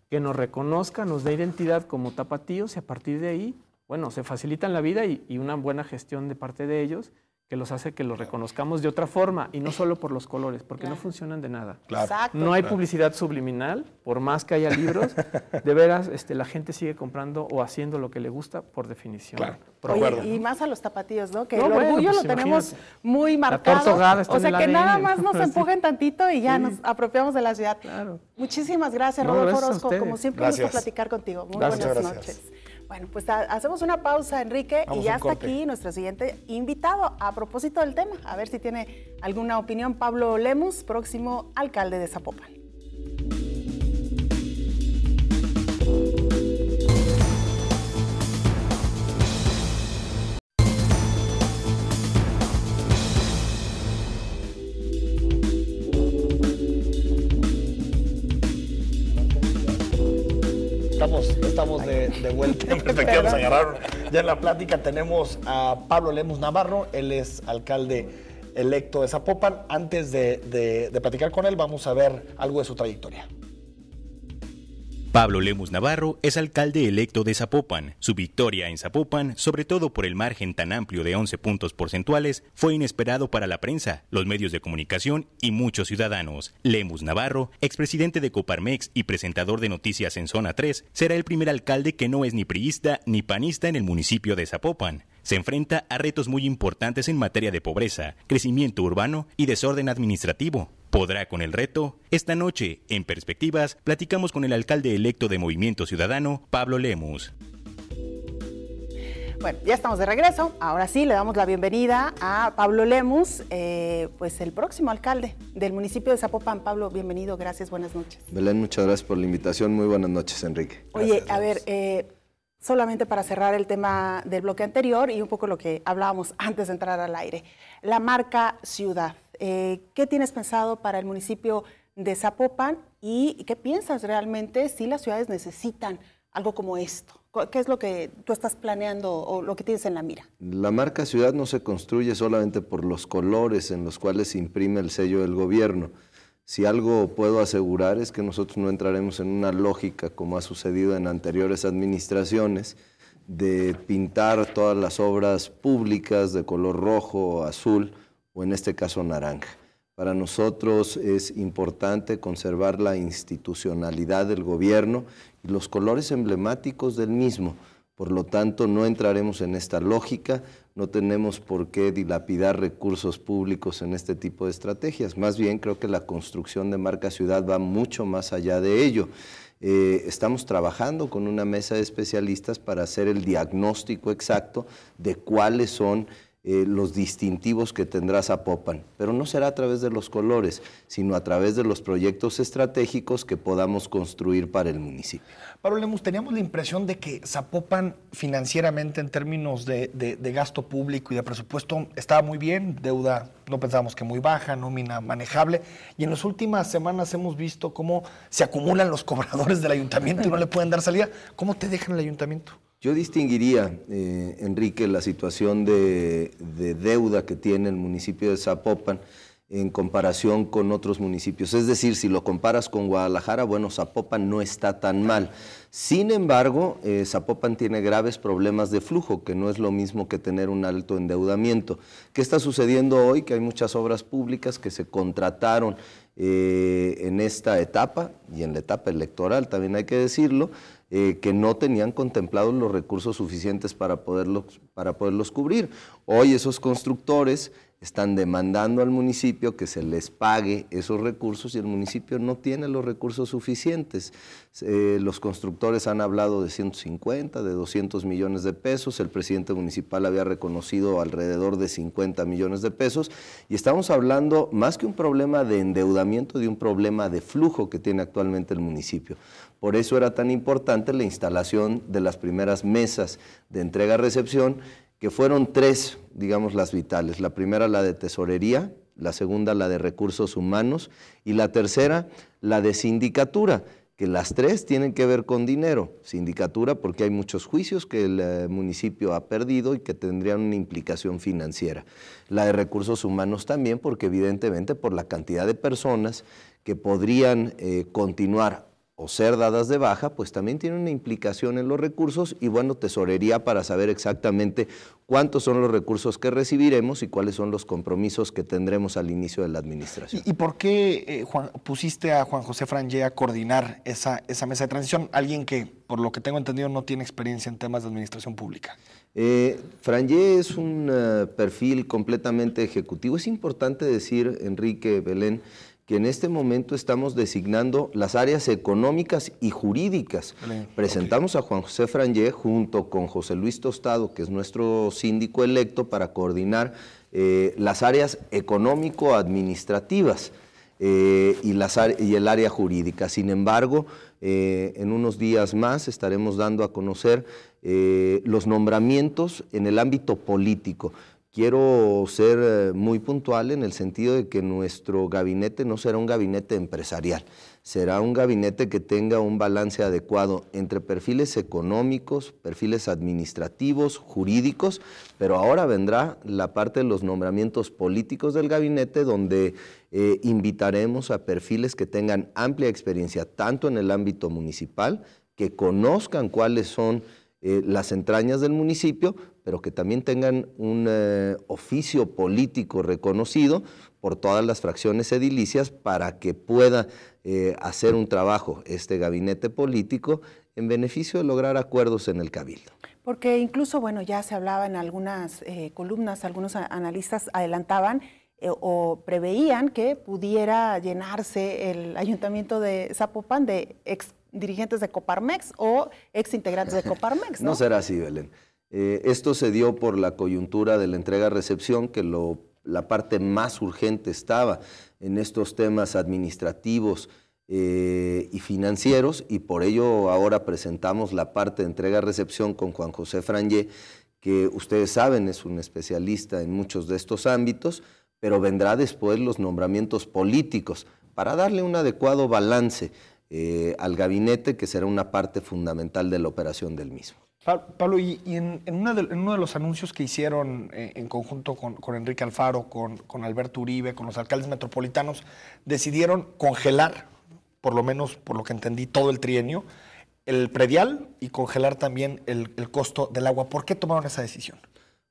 que nos reconozca, nos dé identidad como tapatíos y a partir de ahí, bueno, se facilitan la vida y una buena gestión de parte de ellos que los hace que los reconozcamos de otra forma y no solo por los colores, porque no funcionan de nada. Exacto. No hay publicidad subliminal, por más que haya libros, de veras la gente sigue comprando o haciendo lo que le gusta por definición. Claro. Oye, y más a los tapatíos, ¿no? Que el orgullo lo tenemos muy marcado. La torta está o sea, en el que ADN, nada más nos empujen tantito y ya nos apropiamos de la ciudad. Claro. Muchísimas gracias, Rodolfo Orozco. Como siempre, gracias. un gusto platicar contigo. Muy Gracias. buenas noches. Bueno, pues hacemos una pausa, Enrique, y ya está aquí nuestro siguiente invitado a propósito del tema. A ver si tiene alguna opinión. Pablo Lemus, próximo alcalde de Zapopan. Estamos de vuelta. Efectivamente, nos agarraron ya en la plática. Tenemos a Pablo Lemus Navarro, él es alcalde electo de Zapopan. Antes de platicar con él, vamos a ver algo de su trayectoria. Pablo Lemus Navarro es alcalde electo de Zapopan. Su victoria en Zapopan, sobre todo por el margen tan amplio de 11 puntos porcentuales, fue inesperado para la prensa, los medios de comunicación y muchos ciudadanos. Lemus Navarro, expresidente de Coparmex y presentador de noticias en Zona 3, será el primer alcalde que no es ni priista ni panista en el municipio de Zapopan. Se enfrenta a retos muy importantes en materia de pobreza, crecimiento urbano y desorden administrativo. ¿Podrá con el reto? Esta noche, en Perspectivas, platicamos con el alcalde electo de Movimiento Ciudadano, Pablo Lemus. Bueno, ya estamos de regreso. Ahora sí, le damos la bienvenida a Pablo Lemus, pues el próximo alcalde del municipio de Zapopan. Pablo, bienvenido, gracias, buenas noches. Belén, muchas gracias por la invitación. Muy buenas noches, Enrique. Oye, a ver, solamente para cerrar el tema del bloque anterior y un poco lo que hablábamos antes de entrar al aire. La marca ciudad. ¿Qué tienes pensado para el municipio de Zapopan y qué piensas realmente si las ciudades necesitan algo como esto? ¿Qué es lo que tú estás planeando o lo que tienes en la mira? La marca ciudad no se construye solamente por los colores en los cuales se imprime el sello del gobierno. Si algo puedo asegurar es que nosotros no entraremos en una lógica, como ha sucedido en anteriores administraciones, de pintar todas las obras públicas de color rojo, azul o en este caso naranja. Para nosotros es importante conservar la institucionalidad del gobierno y los colores emblemáticos del mismo. Por lo tanto, no entraremos en esta lógica, no tenemos por qué dilapidar recursos públicos en este tipo de estrategias. Más bien, creo que la construcción de marca ciudad va mucho más allá de ello. Estamos trabajando con una mesa de especialistas para hacer el diagnóstico exacto de cuáles son los distintivos que tendrá Zapopan, pero no será a través de los colores, sino a través de los proyectos estratégicos que podamos construir para el municipio. Pablo Lemus, teníamos la impresión de que Zapopan financieramente en términos de gasto público y de presupuesto estaba muy bien, deuda no pensábamos que muy baja, nómina manejable, y en las últimas semanas hemos visto cómo se acumulan los cobradores del ayuntamiento y no le pueden dar salida. ¿Cómo te dejan el ayuntamiento? Yo distinguiría, Enrique, la situación de deuda que tiene el municipio de Zapopan en comparación con otros municipios. Es decir, si lo comparas con Guadalajara, bueno, Zapopan no está tan mal. Sin embargo, Zapopan tiene graves problemas de flujo, que no es lo mismo que tener un alto endeudamiento. ¿Qué está sucediendo hoy? Que hay muchas obras públicas que se contrataron en esta etapa, y en la etapa electoral también hay que decirlo, que no tenían contemplados los recursos suficientes para poderlos cubrir. Hoy esos constructores están demandando al municipio que se les pague esos recursos y el municipio no tiene los recursos suficientes. Los constructores han hablado de 150, de 200 millones de pesos, el presidente municipal había reconocido alrededor de 50 millones de pesos y estamos hablando más que un problema de endeudamiento, de un problema de flujo que tiene actualmente el municipio. Por eso era tan importante la instalación de las primeras mesas de entrega-recepción, que fueron tres, digamos, las vitales. La primera, la de tesorería, la segunda, la de recursos humanos, y la tercera, la de sindicatura, que las tres tienen que ver con dinero. Sindicatura porque hay muchos juicios que el municipio ha perdido y que tendrían una implicación financiera. La de recursos humanos también porque evidentemente por la cantidad de personas que podrían continuar o ser dadas de baja, pues también tiene una implicación en los recursos y bueno, tesorería para saber exactamente cuántos son los recursos que recibiremos y cuáles son los compromisos que tendremos al inicio de la administración. ¿Y por qué pusiste a Juan José Frangé a coordinar esa mesa de transición? Alguien que, por lo que tengo entendido, no tiene experiencia en temas de administración pública. Frangé es un perfil completamente ejecutivo. Es importante decir, Enrique, Belén, que en este momento estamos designando las áreas económicas y jurídicas. Presentamos a Juan José Frangé junto con José Luis Tostado, que es nuestro síndico electo, para coordinar las áreas económico-administrativas y el área jurídica. Sin embargo, en unos días más estaremos dando a conocer los nombramientos en el ámbito político. Quiero ser muy puntual en el sentido de que nuestro gabinete no será un gabinete empresarial, será un gabinete que tenga un balance adecuado entre perfiles económicos, perfiles administrativos, jurídicos, pero ahora vendrá la parte de los nombramientos políticos del gabinete donde invitaremos a perfiles que tengan amplia experiencia tanto en el ámbito municipal, que conozcan cuáles son las entrañas del municipio, pero que también tengan un oficio político reconocido por todas las fracciones edilicias para que pueda hacer un trabajo este gabinete político en beneficio de lograr acuerdos en el Cabildo. Porque incluso, bueno, ya se hablaba en algunas columnas, algunos analistas adelantaban o preveían que pudiera llenarse el ayuntamiento de Zapopan de ex dirigentes de Coparmex o ex integrantes de Coparmex, ¿no? No será así, Belén. Esto se dio por la coyuntura de la entrega-recepción, que la parte más urgente estaba en estos temas administrativos y financieros, y por ello ahora presentamos la parte de entrega-recepción con Juan José Frangé, que ustedes saben es un especialista en muchos de estos ámbitos, pero vendrá después los nombramientos políticos para darle un adecuado balance al gabinete, que será una parte fundamental de la operación del mismo. Pablo, y en uno de los anuncios que hicieron en conjunto con Enrique Alfaro, con Alberto Uribe, con los alcaldes metropolitanos, decidieron congelar, por lo menos por lo que entendí, todo el trienio, el predial y congelar también el costo del agua. ¿Por qué tomaron esa decisión?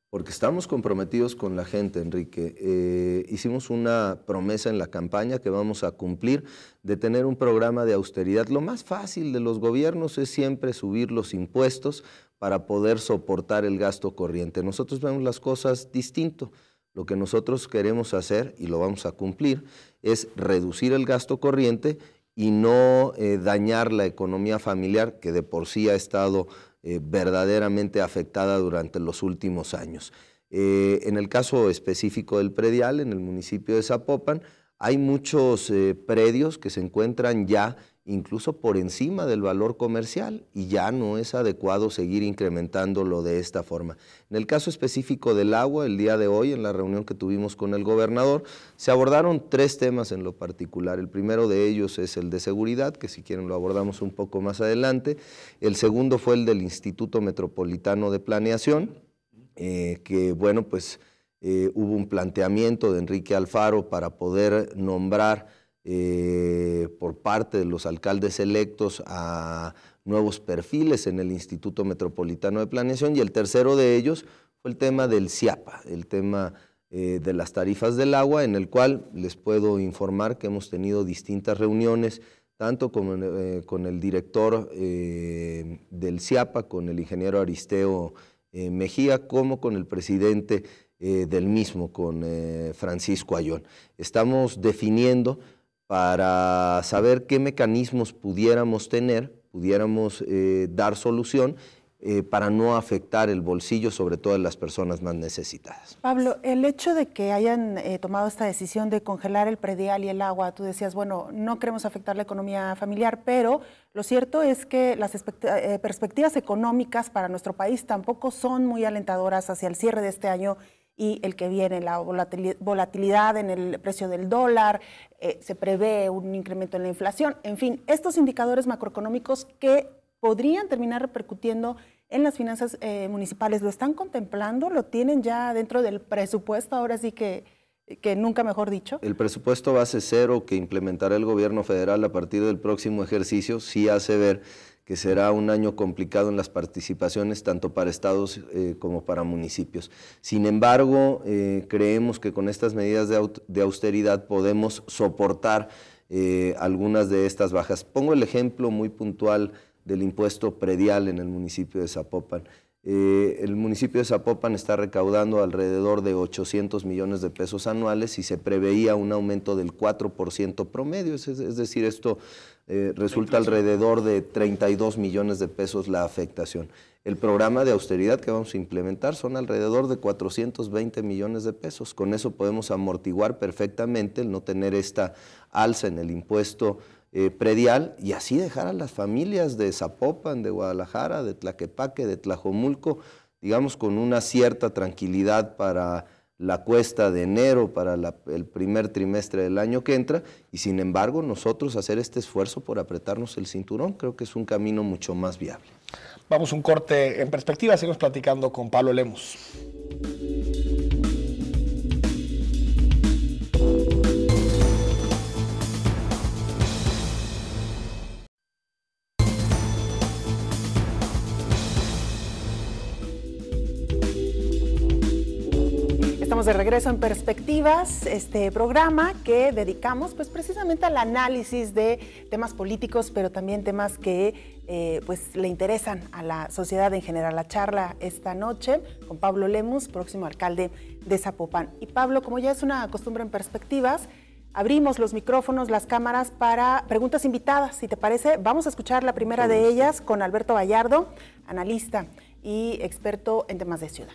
Porque estamos comprometidos con la gente, Enrique. Hicimos una promesa en la campaña que vamos a cumplir de tener un programa de austeridad. Lo más fácil de los gobiernos es siempre subir los impuestos para poder soportar el gasto corriente. Nosotros vemos las cosas distinto. Lo que nosotros queremos hacer, y lo vamos a cumplir, es reducir el gasto corriente y no dañar la economía familiar, que de por sí ha estado verdaderamente afectada durante los últimos años. En el caso específico del predial, en el municipio de Zapopan, hay muchos predios que se encuentran ya incluso por encima del valor comercial, y ya no es adecuado seguir incrementándolo de esta forma. En el caso específico del agua, el día de hoy, en la reunión que tuvimos con el gobernador, se abordaron 3 temas en lo particular. El primero de ellos es el de seguridad, que si quieren lo abordamos un poco más adelante. El segundo fue el del Instituto Metropolitano de Planeación, que bueno, pues hubo un planteamiento de Enrique Alfaro para poder nombrar por parte de los alcaldes electos a nuevos perfiles en el Instituto Metropolitano de Planeación, y el tercero de ellos fue el tema del CIAPA, el tema de las tarifas del agua, en el cual les puedo informar que hemos tenido distintas reuniones, tanto con el director del CIAPA, con el ingeniero Aristeo Mejía, como con el presidente del mismo, con Francisco Ayón. Estamos definiendo para saber qué mecanismos pudiéramos tener, pudiéramos dar solución para no afectar el bolsillo, sobre todo de las personas más necesitadas. Pablo, el hecho de que hayan tomado esta decisión de congelar el predial y el agua, tú decías, bueno, no queremos afectar la economía familiar, pero lo cierto es que las perspectivas económicas para nuestro país tampoco son muy alentadoras hacia el cierre de este año y el que viene, la volatilidad en el precio del dólar, se prevé un incremento en la inflación, en fin, estos indicadores macroeconómicos que podrían terminar repercutiendo en las finanzas municipales, ¿lo están contemplando? ¿Lo tienen ya dentro del presupuesto? Ahora sí que nunca mejor dicho. El presupuesto base cero que implementará el gobierno federal a partir del próximo ejercicio sí hace ver que será un año complicado en las participaciones tanto para estados como para municipios. Sin embargo, creemos que con estas medidas de austeridad podemos soportar algunas de estas bajas. Pongo el ejemplo muy puntual del impuesto predial en el municipio de Zapopan. El municipio de Zapopan está recaudando alrededor de 800 millones de pesos anuales y se preveía un aumento del 4% promedio, es decir, esto resulta alrededor de 32 millones de pesos la afectación. El programa de austeridad que vamos a implementar son alrededor de 420 millones de pesos. Con eso podemos amortiguar perfectamente el no tener esta alza en el impuesto predial y así dejar a las familias de Zapopan, de Guadalajara, de Tlaquepaque, de Tlajomulco, digamos con una cierta tranquilidad para la cuesta de enero, para el primer trimestre del año que entra, y sin embargo nosotros hacer este esfuerzo por apretarnos el cinturón, creo que es un camino mucho más viable. Vamos un corte en perspectiva, seguimos platicando con Pablo Lemus. Estamos de regreso en Perspectivas, este programa que dedicamos pues precisamente al análisis de temas políticos, pero también temas que pues le interesan a la sociedad en general. La charla esta noche con Pablo Lemus, próximo alcalde de Zapopan. Y Pablo, como ya es una costumbre en Perspectivas, abrimos los micrófonos, las cámaras para preguntas invitadas. Si te parece, vamos a escuchar la primera de ellas con Alberto Vallardo, analista y experto en temas de ciudad.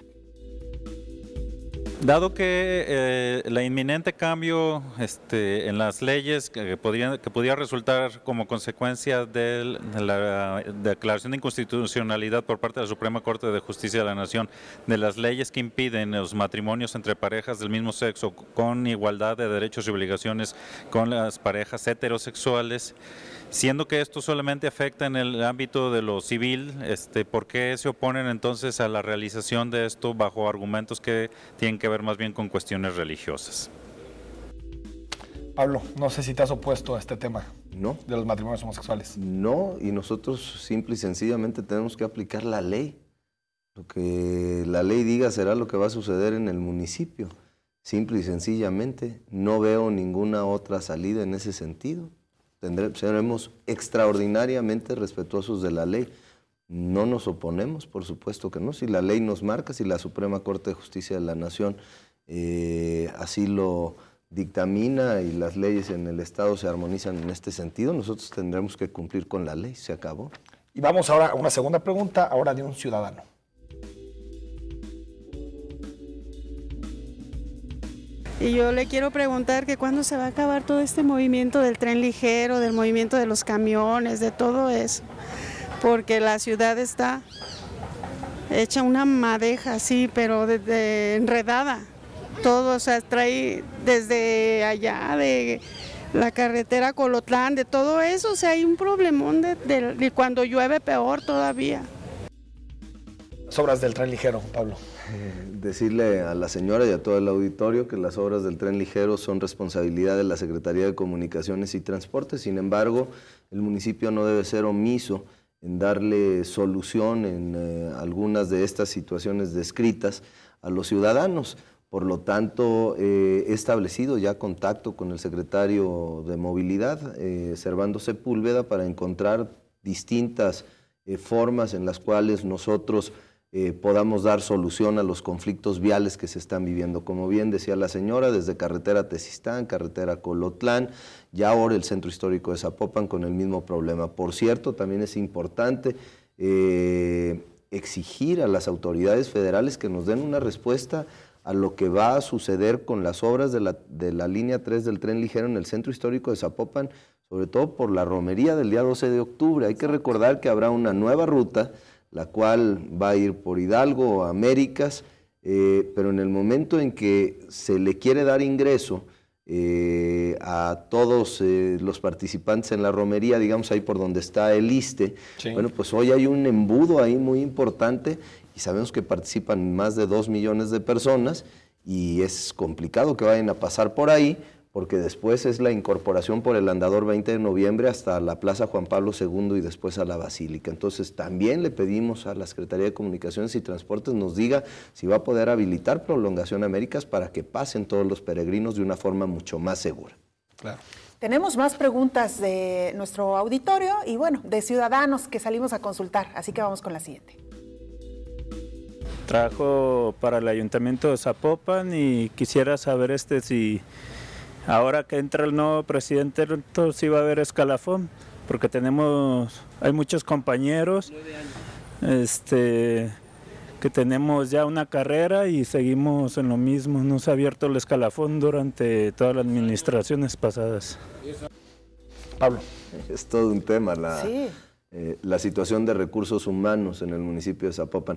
Dado que la inminente cambio en las leyes que podía resultar como consecuencia de la declaración de inconstitucionalidad por parte de la Suprema Corte de Justicia de la Nación, de las leyes que impiden los matrimonios entre parejas del mismo sexo con igualdad de derechos y obligaciones con las parejas heterosexuales, siendo que esto solamente afecta en el ámbito de lo civil, ¿por qué se oponen entonces a la realización de esto bajo argumentos que tienen que ver más bien con cuestiones religiosas? Pablo, no sé si te has opuesto a este tema. No. De los matrimonios homosexuales. No, y nosotros simple y sencillamente tenemos que aplicar la ley. Lo que la ley diga será lo que va a suceder en el municipio. Simple y sencillamente, no veo ninguna otra salida en ese sentido. Seremos extraordinariamente respetuosos de la ley. No nos oponemos, por supuesto que no. Si la ley nos marca, si la Suprema Corte de Justicia de la Nación así lo dictamina y las leyes en el Estado se armonizan en este sentido, nosotros tendremos que cumplir con la ley. Se acabó. Y vamos ahora a una segunda pregunta, ahora de un ciudadano. Y yo le quiero preguntar que cuándo se va a acabar todo este movimiento del tren ligero, del movimiento de los camiones, de todo eso, porque la ciudad está hecha una madeja así, pero enredada. Todo, o sea, trae desde allá, de la carretera Colotlán, de todo eso, o sea, hay un problemón de cuando llueve peor todavía. Las obras del tren ligero, Pablo. Decirle a la señora y a todo el auditorio que las obras del tren ligero son responsabilidad de la Secretaría de Comunicaciones y Transportes. Sin embargo, el municipio no debe ser omiso en darle solución en algunas de estas situaciones descritas a los ciudadanos. Por lo tanto, he establecido ya contacto con el secretario de Movilidad, Servando Sepúlveda, para encontrar distintas formas en las cuales nosotros podamos dar solución a los conflictos viales que se están viviendo. Como bien decía la señora, desde carretera Tezistán, carretera Colotlán, ya ahora el centro histórico de Zapopan con el mismo problema. Por cierto, también es importante exigir a las autoridades federales que nos den una respuesta a lo que va a suceder con las obras de la línea 3 del tren ligero en el centro histórico de Zapopan, sobre todo por la romería del día 12 de octubre. Hay que recordar que habrá una nueva ruta, la cual va a ir por Hidalgo, Américas, pero en el momento en que se le quiere dar ingreso a todos los participantes en la romería, digamos ahí por donde está el ISSSTE, sí. Bueno, pues hoy hay un embudo ahí muy importante y sabemos que participan más de 2 millones de personas y es complicado que vayan a pasar por ahí, porque después es la incorporación por el andador 20 de noviembre hasta la Plaza Juan Pablo II y después a la Basílica. Entonces también le pedimos a la Secretaría de Comunicaciones y Transportes nos diga si va a poder habilitar Prolongación Américas para que pasen todos los peregrinos de una forma mucho más segura. Claro. Tenemos más preguntas de nuestro auditorio y bueno, de ciudadanos que salimos a consultar, así que vamos con la siguiente. Trabajo para el Ayuntamiento de Zapopan y quisiera saber si ahora que entra el nuevo presidente, sí va a haber escalafón, porque hay muchos compañeros que tenemos ya una carrera y seguimos en lo mismo. No se ha abierto el escalafón durante todas las administraciones pasadas. Pablo. Es todo un tema Sí. La situación de recursos humanos en el municipio de Zapopan.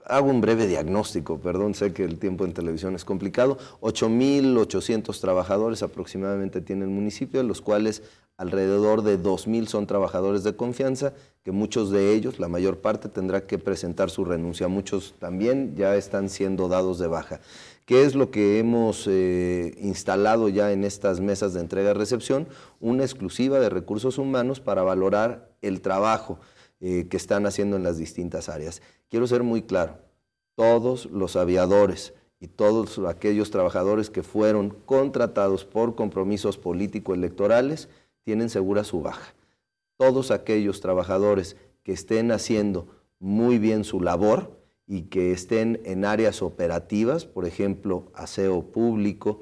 Hago un breve diagnóstico, perdón, sé que el tiempo en televisión es complicado. 8,800 trabajadores aproximadamente tiene el municipio, de los cuales alrededor de 2,000 son trabajadores de confianza, que muchos de ellos, la mayor parte, tendrá que presentar su renuncia. Muchos también ya están siendo dados de baja. ¿Qué es lo que hemos instalado ya en estas mesas de entrega-recepción? Una exclusiva de recursos humanos para valorar el trabajo que están haciendo en las distintas áreas. Quiero ser muy claro, todos los aviadores y todos aquellos trabajadores que fueron contratados por compromisos político-electorales tienen segura su baja. Todos aquellos trabajadores que estén haciendo muy bien su labor y que estén en áreas operativas, por ejemplo, aseo público,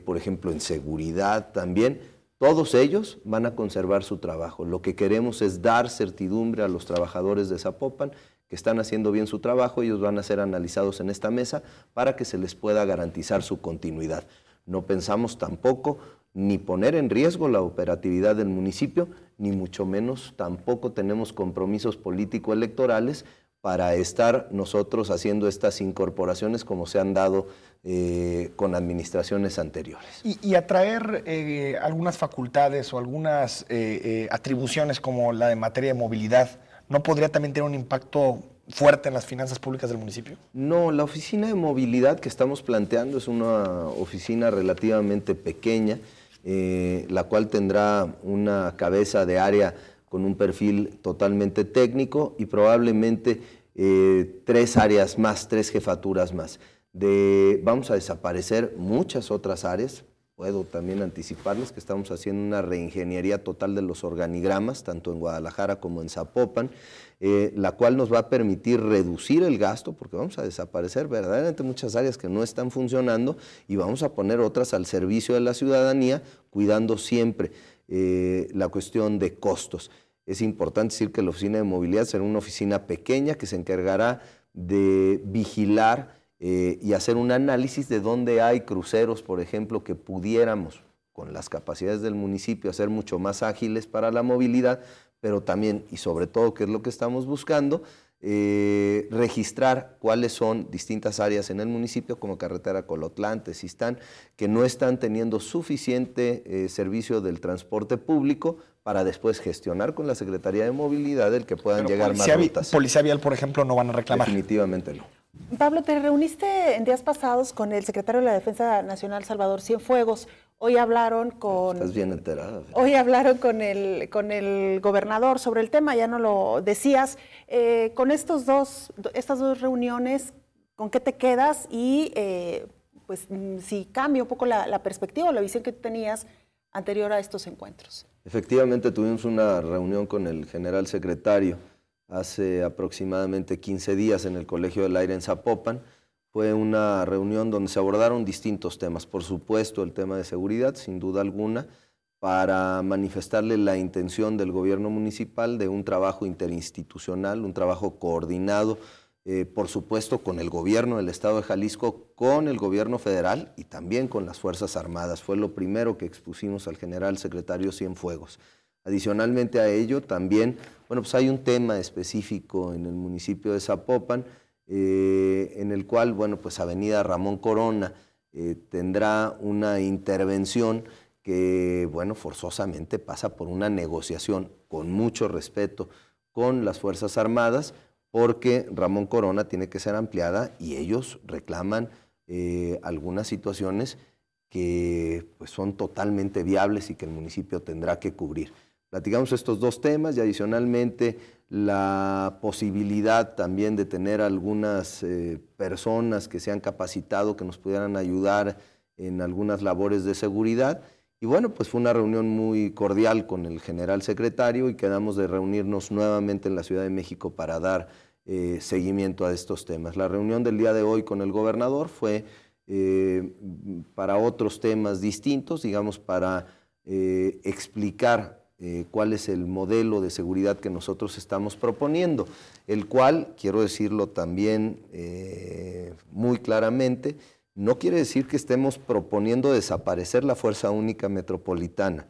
por ejemplo, en seguridad también, todos ellos van a conservar su trabajo. Lo que queremos es dar certidumbre a los trabajadores de Zapopan que están haciendo bien su trabajo, ellos van a ser analizados en esta mesa para que se les pueda garantizar su continuidad. No pensamos tampoco ni poner en riesgo la operatividad del municipio, ni mucho menos tampoco tenemos compromisos político-electorales para estar nosotros haciendo estas incorporaciones como se han dado con administraciones anteriores. Y atraer algunas facultades o algunas atribuciones como la de materia de movilidad, ¿no podría también tener un impacto fuerte en las finanzas públicas del municipio? No, la oficina de movilidad que estamos planteando es una oficina relativamente pequeña, la cual tendrá una cabeza de área con un perfil totalmente técnico y probablemente 3 áreas más, 3 jefaturas más. Vamos a desaparecer muchas otras áreas. Puedo también anticiparles que estamos haciendo una reingeniería total de los organigramas, tanto en Guadalajara como en Zapopan, la cual nos va a permitir reducir el gasto, porque vamos a desaparecer verdaderamente muchas áreas que no están funcionando y vamos a poner otras al servicio de la ciudadanía, cuidando siempre la cuestión de costos. Es importante decir que la oficina de movilidad será una oficina pequeña que se encargará de vigilar y hacer un análisis de dónde hay cruceros, por ejemplo, que pudiéramos, con las capacidades del municipio, hacer mucho más ágiles para la movilidad, pero también, y sobre todo, que es lo que estamos buscando, registrar cuáles son distintas áreas en el municipio, como carretera Colotlán, Tezistán, que no están teniendo suficiente servicio del transporte público para después gestionar con la Secretaría de Movilidad el que puedan llegar más rutas. Policía vial, por ejemplo, no van a reclamar. Definitivamente no. Pablo, te reuniste en días pasados con el secretario de la Defensa Nacional, Salvador Cienfuegos. Hoy hablaron con... Estás bien enterada. Hoy hablaron con el gobernador sobre el tema, ya no lo decías. Con estas dos reuniones, ¿con qué te quedas? Y pues si cambia un poco la perspectiva o la visión que tenías anterior a estos encuentros. Efectivamente, tuvimos una reunión con el general secretario hace aproximadamente 15 días en el Colegio del Aire en Zapopan. Fue una reunión donde se abordaron distintos temas, por supuesto el tema de seguridad, sin duda alguna, para manifestarle la intención del gobierno municipal de un trabajo interinstitucional, un trabajo coordinado, por supuesto con el gobierno del Estado de Jalisco, con el gobierno federal y también con las Fuerzas Armadas. Fue lo primero que expusimos al general secretario Cienfuegos. Adicionalmente a ello, también, bueno, pues hay un tema específico en el municipio de Zapopan, en el cual, bueno, pues Avenida Ramón Corona tendrá una intervención que, bueno, forzosamente pasa por una negociación con mucho respeto con las Fuerzas Armadas, porque Ramón Corona tiene que ser ampliada y ellos reclaman algunas situaciones que pues, son totalmente viables y que el municipio tendrá que cubrir. Platicamos estos dos temas y adicionalmente la posibilidad también de tener algunas personas que se han capacitado, que nos pudieran ayudar en algunas labores de seguridad. Y bueno, pues fue una reunión muy cordial con el general secretario y quedamos de reunirnos nuevamente en la Ciudad de México para dar seguimiento a estos temas. La reunión del día de hoy con el gobernador fue para otros temas distintos, digamos, para explicar cuál es el modelo de seguridad que nosotros estamos proponiendo, el cual, quiero decirlo también muy claramente, no quiere decir que estemos proponiendo desaparecer la Fuerza Única Metropolitana.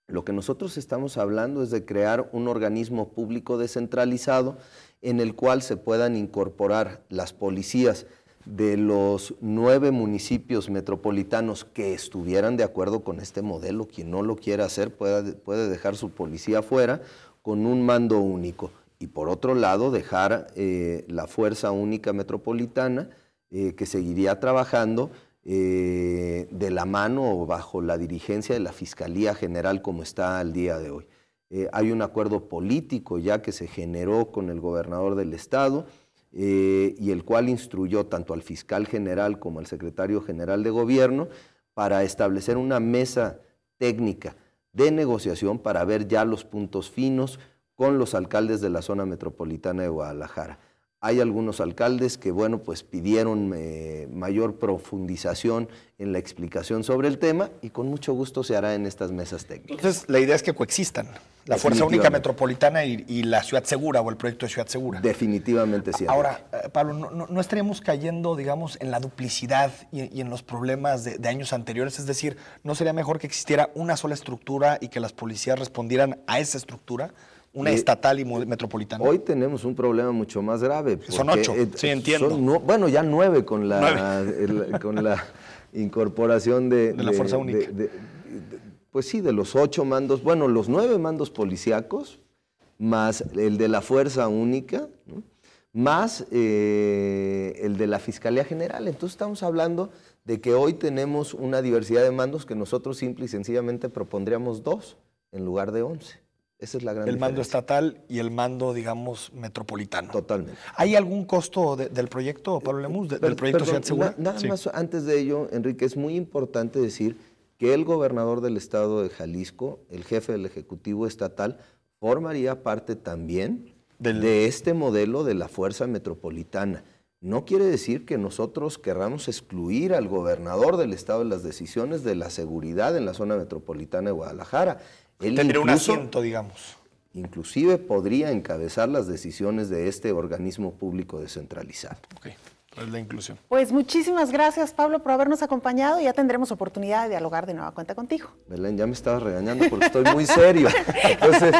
Lo que nosotros estamos hablando es de crear un organismo público descentralizado en el cual se puedan incorporar las policías de los 9 municipios metropolitanos que estuvieran de acuerdo con este modelo. Quien no lo quiera hacer puede dejar su policía fuera con un mando único. Y por otro lado, dejar la Fuerza Única Metropolitana que seguiría trabajando de la mano o bajo la dirigencia de la Fiscalía General como está al día de hoy. Hay un acuerdo político ya que se generó con el gobernador del estado, y el cual instruyó tanto al fiscal general como al secretario general de gobierno para establecer una mesa técnica de negociación para ver ya los puntos finos con los alcaldes de la zona metropolitana de Guadalajara. Hay algunos alcaldes que, bueno, pues pidieron mayor profundización en la explicación sobre el tema y con mucho gusto se hará en estas mesas técnicas. Entonces, la idea es que coexistan la Fuerza Única Metropolitana y la Ciudad Segura o el proyecto de Ciudad Segura. Definitivamente sí. Ahora, Pablo, ¿no estaríamos cayendo, digamos, en la duplicidad y en los problemas de años anteriores? Es decir, ¿no sería mejor que existiera una sola estructura y que las policías respondieran a esa estructura? Una estatal y metropolitana. Hoy tenemos un problema mucho más grave. Son 8, sí, entiendo. Bueno, ya 9 con la, con la incorporación de la Fuerza Única. Pues sí, de los 8 mandos, bueno, los 9 mandos policíacos, más el de la Fuerza Única, ¿no? Más el de la Fiscalía General. Entonces estamos hablando de que hoy tenemos una diversidad de mandos que nosotros simple y sencillamente propondríamos 2 en lugar de 11. Esa es la gran diferencia. El mando estatal y el mando, digamos, metropolitano. Totalmente. ¿Hay algún costo del proyecto, Pablo Lemus, del proyecto Ciudad Segura? Nada más, antes de ello, Enrique, es muy importante decir que el gobernador del estado de Jalisco, el jefe del Ejecutivo Estatal, formaría parte también de este modelo de la Fuerza Metropolitana. No quiere decir que nosotros querramos excluir al gobernador del estado de las decisiones de la seguridad en la zona metropolitana de Guadalajara. Tendría un asiento, digamos. Inclusive podría encabezar las decisiones de este organismo público descentralizado. Ok, es la inclusión. Pues muchísimas gracias, Pablo, por habernos acompañado y ya tendremos oportunidad de dialogar de nueva cuenta contigo. Belén, ya me estabas regañando porque estoy muy serio. Entonces,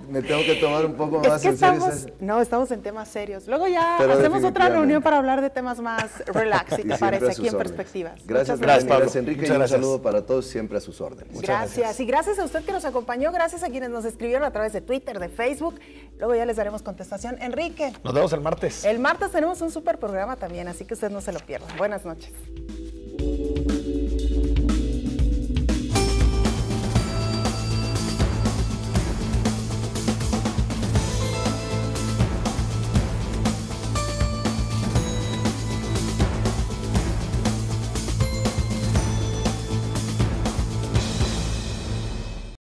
me tengo que tomar un poco más en serio. No, estamos en temas serios. Luego ya hacemos otra reunión para hablar de temas más relax, si te parece, aquí en Perspectivas. Gracias, Pablo. Gracias, Enrique. Y un saludo para todos, siempre a sus órdenes. Gracias. Y gracias a usted que nos acompañó, gracias a quienes nos escribieron a través de Twitter, de Facebook. Luego ya les daremos contestación. Enrique. Nos vemos el martes. El martes tenemos un súper programa también, así que usted no se lo pierda. Buenas noches.